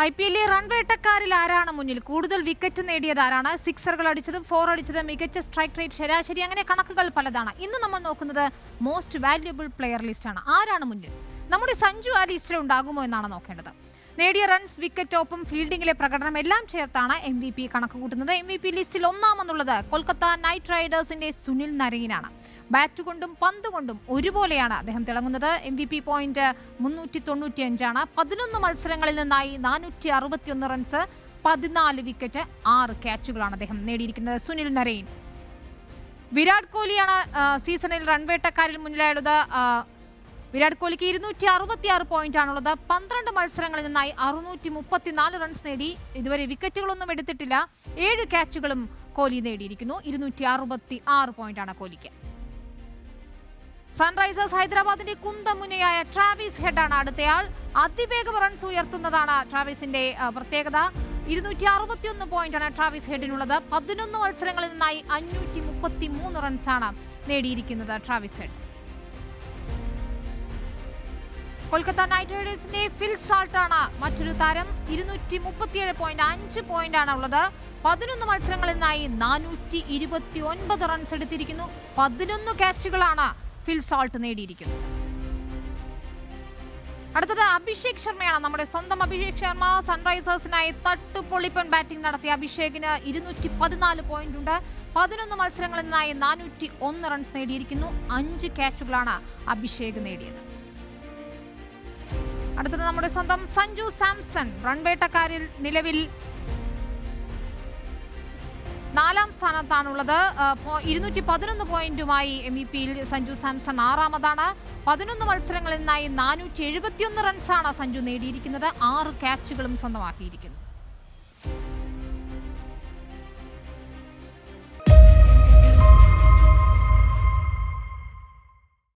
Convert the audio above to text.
IPL റൺവേട്ടക്കാരിൽ ആരാണ് മുന്നിൽ? കൂടുതൽ വിക്കറ്റ് നേടിയത് ആരാണ്? സിക്സറുകൾ അടിച്ചതും 4 അടിച്ചതും മികച്ച സ്ട്രൈക്ക് റേറ്റ് ശരാശരി അങ്ങനെ കണക്കുകൾ പലതാണ്. ഇന്ന് നമ്മൾ നോക്കുന്നത് മോസ്റ്റ് വാല്യുബിൾ പ്ലെയർ ലിസ്റ്റാണ്. ആരാണ് മുന്നിൽ? നമ്മുടെ സഞ്ജു ആ ലിസ്റ്റിൽ ഉണ്ടാകുമോ എന്നാണ് നോക്കേണ്ടത്. നേടിയ റൺസ്, വിക്കറ്റ് ടോപ്പും ഫീൽഡിംഗിലെ പ്രകടനം എല്ലാം ചേർത്താണ് MVP കണക്ക് കൂട്ടുന്നത്. MVP ലിസ്റ്റിൽ ഒന്നാമെന്നുള്ളത് കൊൽക്കത്ത നൈറ്റ് റൈഡേഴ്സിന്റെ സുനിൽ നരൈനാണ്. ബാറ്റ് കൊണ്ടും പന്ത് കൊണ്ടും ഒരുപോലെയാണ് അദ്ദേഹം തിളങ്ങുന്നത്. MVP പോയിന്റ് 395 11 മത്സരങ്ങളിൽ നിന്നായി 461 റൺസ്, 14 വിക്കറ്റ്, 6 ക്യാച്ചുകളാണ് അദ്ദേഹം നേടിയിരിക്കുന്നത്. സുനിൽ നരൈൻ. വിരാട് കോഹ്ലിയാണ് സീസണിൽ റൺവേട്ടക്കാരിൽ മുന്നിലായുള്ളത്. വിരാട് കോഹ്ലിക്ക് 266 പോയിന്റാണുള്ളത്. 12 മത്സരങ്ങളിൽ നിന്നായി 634 റൺസ് നേടി. ഇതുവരെ വിക്കറ്റുകളൊന്നും എടുത്തിട്ടില്ല. 7 ക്യാച്ചുകളും കോഹ്ലി നേടിയിരിക്കുന്നു. 266 പോയിന്റാണ് കോഹ്ലിക്ക്. Sunrisers ഹൈദരാബാദിന്റെ കുന്തമുനയായ Travis ഹെഡാണ് അടുത്തയാൾ. അതിവേഗ റൺസ് ഉയർത്തുന്നതാണ് ട്രാവിസിന്റെ പ്രത്യേകത. 261 പോയിന്റാണ് ട്രാവിസ് ഹെഡിനുള്ളത്. 11 മത്സരങ്ങളിൽ നിന്നായി 533 റൺസാണ് നേടിയിരിക്കുന്നത് ട്രാവിസ് ഹെഡ്. കൊൽക്കത്ത നൈറ്റ് റൈഡേഴ്സിന്റെ ഫിൽ സാൾട്ടാണ് മറ്റൊരു താരം. 237.5 പോയിന്റാണ് ഉള്ളത്. 11 മത്സരങ്ങളിൽ നിന്നായി 429 റൺസ് എടുത്തിരിക്കുന്നു. 11 ക്യാച്ചുകളാണ് ഫിൽ സാൾട്ട് നേടിയിരിക്കുന്നത്. അടുത്തത് അഭിഷേക് ശർമ്മയാണ്. നമ്മുടെ സ്വന്തം അഭിഷേക് ശർമ്മ. സൺറൈസേഴ്സിനായി തട്ടുപൊളിപ്പൻ ബാറ്റിംഗ് നടത്തിയ അഭിഷേകിന് 214 പോയിന്റ് ഉണ്ട്. 11 മത്സരങ്ങളിൽ നിന്നായി 401 റൺസ് നേടിയിരിക്കുന്നു. 5 ക്യാച്ചുകളാണ് അഭിഷേക് നേടിയത്. അടുത്തത് നമ്മുടെ സ്വന്തം സഞ്ജു സാംസൺ. റൺവേട്ടക്കാരിൽ നിലവിൽ 4ാം സ്ഥാനത്താണുള്ളത്. 211 പോയിന്റുമായി MVP-യിൽ സഞ്ജു സാംസൺ 6ാമതാണ്. 11 മത്സരങ്ങളിൽ നിന്നായി 471 റൺസാണ് സഞ്ജു നേടിയിരിക്കുന്നത്. 6 ക്യാച്ചുകളും സ്വന്തമാക്കിയിരിക്കുന്നു.